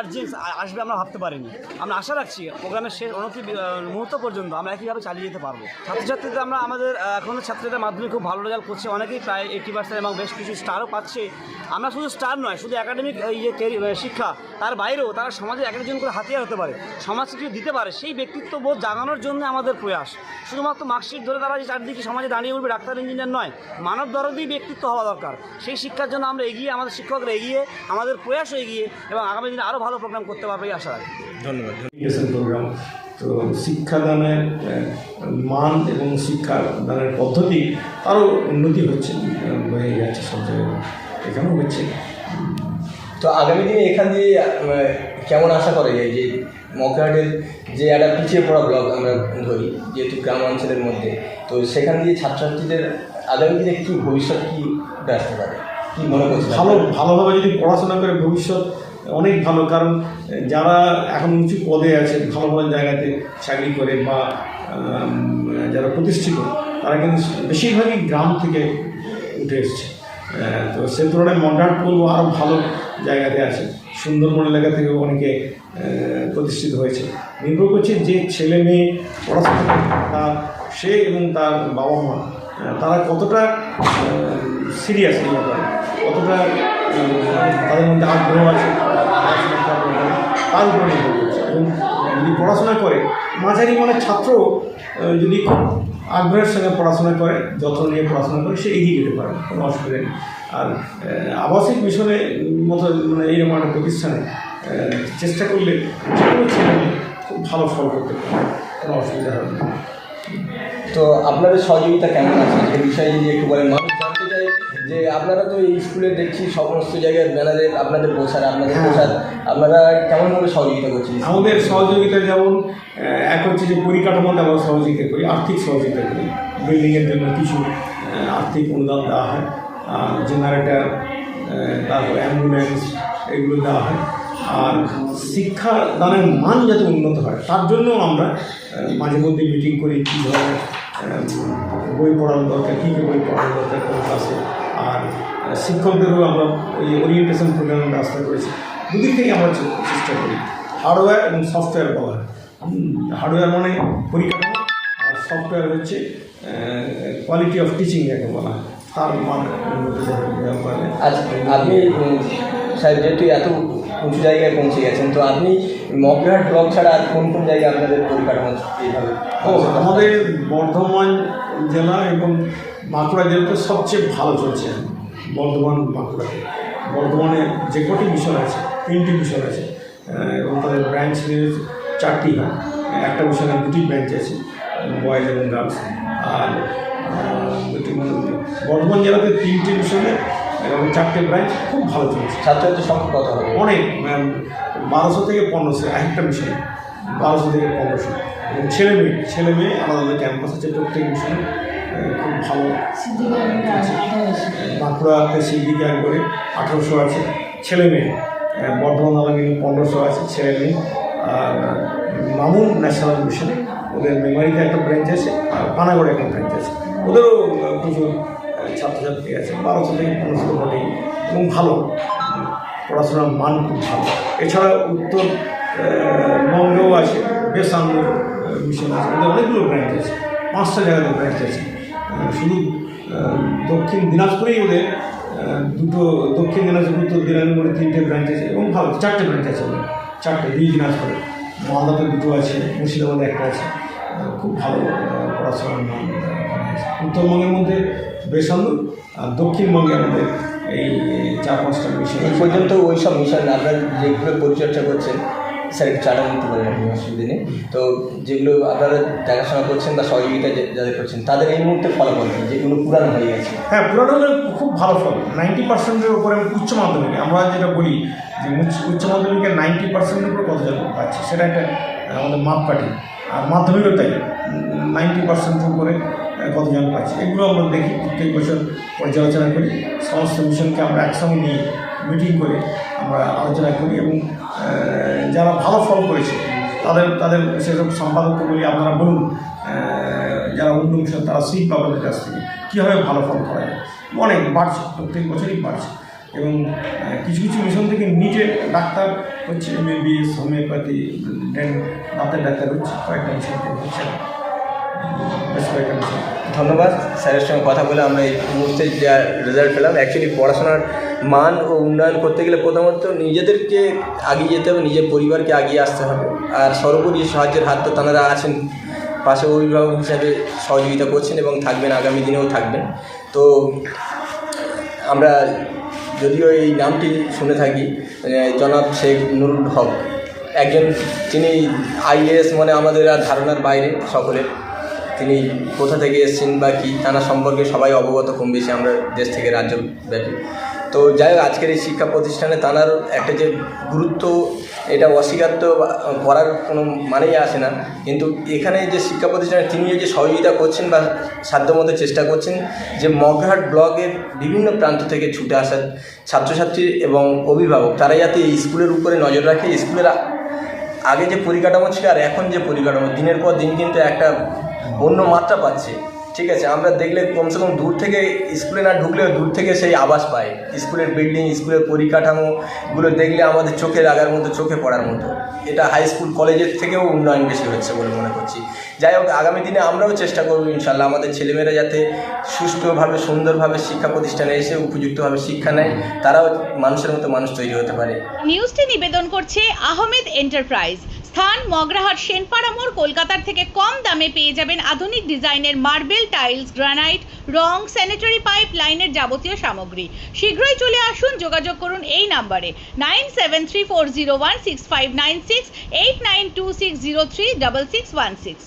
Guardian আসবে আমরা ভাবতে পারিনি। আমরা আশা রাখছি প্রোগ্রামের শেষ অনতি মুহূর্ত পর্যন্ত আমরা একইভাবে চালিয়ে যেতে পারবো। ছাত্রছাত্রীদের আমাদের এখনও ছাত্রীদের মাধ্যমে খুব ভালো রেজাল্ট করছে, অনেকেই প্রায় 80% এবং বেশ কিছু স্টারও পাচ্ছে। আমরা শুধু স্টার নয়, শুধু একাডেমিক শিক্ষা, তার বাইরেও তারা সমাজে এক একজন করে হাতিয়ার হতে পারে, সমাজকে কিছু দিতে পারে, সেই ব্যক্তিত্ব বোধ জাগানোর জন্য আমাদের প্রয়াস। শুধুমাত্র মার্কশিট ধরে তারা যে চারদিকে সমাজে দাঁড়িয়ে উঠবে ডাক্তার ইঞ্জিনিয়ার নয়, মানব দরদী ব্যক্তিত্ব হওয়া দরকার। সেই শিক্ষার জন্য আমরা এগিয়ে, আমাদের শিক্ষকরা এগিয়ে, আমাদের প্রয়াসও এগিয়ে, এবং আগামী দিনে আরও ভালো প্রোগ্রাম করতে পারবে এই আশা রাখি। ধন্যবাদ। প্রোগ্রাম তো শিক্ষাদানের মান এবং শিক্ষাদানের পদ্ধতি আরও উন্নতি হচ্ছে, হয়ে যাচ্ছে সব জায়গায়, এখানেও হচ্ছে। তো আগামী দিনে এখান দিয়ে কেমন আশা করা যায় যে মকহাটের যে একটা পিছিয়ে পড়া ব্লক আমরা ধরি, যেহেতু গ্রাম অঞ্চলের মধ্যে, তো সেখান দিয়ে ছাত্রছাত্রীদের আগামী দিনে কী ভবিষ্যৎ কী আসতে পারে, কী মনে করছে? ভালোভাবে যদি পড়াশোনা করে ভবিষ্যৎ অনেক ভালো, কারণ যারা এখন উঁচু পদে আছে, ভালো ভালো জায়গাতে চাকরি করে বা যারা প্রতিষ্ঠিত, তারা কিন্তু বেশিরভাগই গ্রাম থেকে উঠে এসছে। তো সে তুলনায় মকহাট বলবো আরও ভালো জায়গাতে আছে। সুন্দরবন এলাকা থেকেও অনেকে প্রতিষ্ঠিত হয়েছে। নির্ভর করছে যে ছেলে মেয়ে পড়াশোনা করে, তার সে এবং তার বাবা মা তারা কতটা সিরিয়াস এই ব্যাপারে, কতটা তাদের মধ্যে আগ্রহ আছে তার উপরে নির্ভর করছে। এবং যদি পড়াশোনা করে, মাঝারি মনের ছাত্র যদি খুব আগ্রহের সঙ্গে পড়াশোনা করে, যত্ন নিয়ে পড়াশোনা করে, সে এগিয়ে যেতে পারে, কোনো অসুবিধা নেই। আর আবাসিক মিশনের মতো মানে এইরকম একটা প্রতিষ্ঠানে চেষ্টা করলে যে কোনো ছেলে খুব ভালো ফল করতে পারে, কোনো অসুবিধা হবে না। তো আপনাদের সহযোগিতা কেমন আছে এই বিষয়ে যদি একটু বলেন? মানুষ জানতে চাই যে আপনারা তো এই স্কুলে দেখছি সমস্ত জায়গায় ব্যানারে আপনাদের পোশাক, আপনারা কেমনভাবে সহযোগিতা করছেন? আমাদের সহযোগিতা যেমন এক হচ্ছে যে পরিকাঠামোতে আমরা সহযোগিতা করি, আর্থিক সহযোগিতা করি। বিল্ডিংয়ের জন্য কিছু আর্থিক অনুদান দেওয়া হয়, জেনারেটর, তারপর অ্যাম্বুলেন্স, এগুলো দেওয়া হয়। আর শিক্ষাদানের মান যাতে উন্নত হয়, তার জন্য আমরা মাঝে মধ্যে মিটিং করি, কী ধরনের বই পড়ানো দরকার, কী কী বই পড়ানো দরকার কোন ক্লাসে। আর শিক্ষকদেরও আমরা ওই ওরিয়েন্টেশন প্রোগ্রামের ব্যবস্থা করেছি। দুদিক থেকে আমরা চেষ্টা করি, হার্ডওয়্যার এবং সফটওয়্যার বলা হয়। হার্ডওয়্যার মানে পরিকাঠামো, আর সফটওয়্যার হচ্ছে কোয়ালিটি অফ টিচিং যাকে বলা হয়, তার মান উন্নত করে। আচ্ছা, আপনি স্যার যেহেতু এত উঁচু জায়গায় পৌঁছে গেছেন, তো আপনি মকহাট ব্লক ছাড়া আর কোন কোন জায়গায় আপনাদের পরিকাঠামো এইভাবে? আমাদের বর্ধমান জেলা এবং বাঁকুড়া জেলাতে সবচেয়ে ভালো চলছে। বর্ধমান, বাঁকুড়াতে, বর্ধমানে যে কটি মিশন আছে, 3টি মিশন আছে, এবং তাদের ব্রাঞ্চ নিয়ে 4টি হয়। একটা মিশনে 2টি ব্রাঞ্চ আছে, বয়েজ এবং গার্লস। আর বর্ধমান জেলাতে 3টি মিশনে এবং 4টে ব্রাঞ্চ খুব ভালো চলছে। ছাত্রছাত্রীর সংখ্যা কত হবে? অনেক, 1200 থেকে 1500, একটা মিশনে 1200 থেকে 1500। এবং ছেলে মেয়ে আলাদা ক্যাম্পাস আছে প্রত্যেক মিশনে, খুব ভালো। বাঁকুড়াতে সিদ্দিকে একবারে 1800 আছে ছেলে মেয়ে, বর্ধমান আলাদা 1500 আছে ছেলে মেয়ে। আর মামুন ন্যাশনাল মিশনে ওদের মেমারিতে একটা ব্রাঞ্চ আছে, আর পানাগড়ে একটা ব্রাঞ্চ আছে, ওদেরও প্রচুর ছাত্রছাত্রী আছে, 1200 থেকে 1500 বটেই, এবং ভালো পড়াশোনার মান খুব ভালো। এছাড়া উত্তরবঙ্গেও আছে, বেসাঙ্গুর মিশন আছে, ওদের অনেকগুলো ব্রাঞ্চ আছে, 5টা জায়গাতে ব্রাঞ্চ আছে। শুধু দক্ষিণ দিনাজপুরেই ওদের 2টো, দক্ষিণ দিনাজপুর, উত্তর দিনাজপুরে 3টে ব্রাঞ্চ আছে, এবং ভালো 4টে ব্রাঞ্চ আছে ওদের, 4টে, 2 দিনাজপুরে, মালদাতে 2টো আছে, মুর্শিদাবাদে একটা আছে। খুব ভালো পড়াশোনার মান। উত্তরবঙ্গের মধ্যে বেসাঙ্গুর, আর দক্ষিণবঙ্গে আমাদের এই 4-5টা মিশন। এই পর্যন্ত ওই সব মিশন আপনারা যেগুলো পরিচর্যা করছেন, স্যার একটু চাটা নিতে পারেন আপনি, অসুবিধা নেই। তো যেগুলো আপনারা দেখাশোনা করছেন বা সহযোগিতা যাদের করছেন, তাদের এই মুহূর্তে ফলাফল কী, যেগুলো পুরানো হয়ে গেছে? হ্যাঁ, পুরানো হলে খুব ভালো ফল। 90%-এর উপরে উচ্চ মাধ্যমিকে আমরা যেটা বলি যে উচ্চ মাধ্যমিকে 90%-এর উপরে কতজন পাচ্ছে, সেটা একটা আমাদের মাপকাঠি। আর মাধ্যমিকও তাই, 90%-এর উপরে কতজন পাচ্ছে, এগুলো আমরা দেখি, প্রত্যেক বছর পর্যালোচনা করি। সমস্ত মিশনকে আমরা একসঙ্গে নিয়ে মিটিং করে আমরা আলোচনা করি, এবং যারা ভালো ফল করেছে তাদের সেসব সম্পাদককে বলি, আপনারা বলুন যারা অন্য মিশন, তারা শিখ বাবাদের কাছ থেকে কীভাবে ভালো ফল করা যায়। অনেক বাড়ছে, প্রত্যেক বছরই বাড়ছে। এবং কিছু কিছু মিশন থেকে নিটে ডাক্তার হচ্ছে, MBBS, হোমিওপ্যাথি, দাঁতের ডাক্তার হচ্ছে, কয়েকটা মিশন থেকে হচ্ছে, বেশ কয়েকটা মিশন। ধন্যবাদ স্যারের সঙ্গে কথা বলে আমরা এই মুহূর্তে যা রেজাল্ট পেলাম। অ্যাকচুয়ালি পড়াশোনার মান ও উন্নয়ন করতে গেলে প্রথমত নিজেদেরকে এগিয়ে যেতে হবে, নিজের পরিবারকে এগিয়ে আসতে হবে, আর সর্বোপরি সাহায্যের হাত তো তাঁরা আছেন, পাশে অভিভাবক হিসাবে সহযোগিতা করছেন এবং থাকবেন, আগামী দিনেও থাকবেন। তো আমরা যদিও এই নামটি শুনে থাকি, জনাব শেখ নুরুল হক একজন, তিনি IAS মানে আমাদের আর ধারণার বাইরে সকলের। তিনি কোথা থেকে এসেছেন বা কী তারা সম্পর্কে সবাই অবগত কম বেশি আমরা দেশ থেকে রাজ্যব্যাপী। তো যাই হোক, আজকের এই শিক্ষা প্রতিষ্ঠানে তাঁর একটা যে গুরুত্ব, এটা অস্বীকার করার কোনো মানেই আসে না। কিন্তু এখানে যে শিক্ষা প্রতিষ্ঠানে তিনি যে সহযোগিতা করছেন বা সাধ্যমতো চেষ্টা করছেন, যে মগরাহাট ব্লকের বিভিন্ন প্রান্ত থেকে ছুটে আসা ছাত্রছাত্রী এবং অভিভাবক, তারা যাতে এই স্কুলের উপরে নজর রাখে। স্কুলের আগে যে পরিকাঠামো ছিল আর এখন যে পরিকাঠামো, দিনের পর দিন কিন্তু একটা অন্য মাত্রা পাচ্ছে। ঠিক আছে, আমরা দেখলে কমসে কম দূর থেকে, স্কুলে না ঢুকলেও দূর থেকে সেই আভাস পাই। স্কুলের বিল্ডিং, স্কুলের পরিকাঠামোগুলো দেখলে আমাদের চোখে লাগার মতো, চোখে পড়ার মতো। এটা হাই স্কুল, কলেজের থেকেও উন্নয়ন বেশি হচ্ছে বলে মনে করছি। যাই হোক, আগামী দিনে আমরাও চেষ্টা করব ইনশাল্লাহ আমাদের ছেলেমেয়েরা যাতে সুষ্ঠুভাবে, সুন্দরভাবে শিক্ষা প্রতিষ্ঠানে এসে উপযুক্তভাবে শিক্ষা নেয়, তারাও মানুষের মতো মানুষ তৈরি হতে পারে। নিউজটি নিবেদন করছে আহমেদ এন্টারপ্রাইজ। স্থান মগরাহাট সেনপাড়া মোড়। কলকাতার থেকে কম দামে পেয়ে যাবেন আধুনিক ডিজাইনের মার্বেল, টাইলস, গ্রানাইট, রং, স্যানিটারি পাইপ লাইনের যাবতীয় সামগ্রী। শীঘ্রই চলে আসুন, যোগাযোগ করুন এই নাম্বারে 9734016596, 8926036616।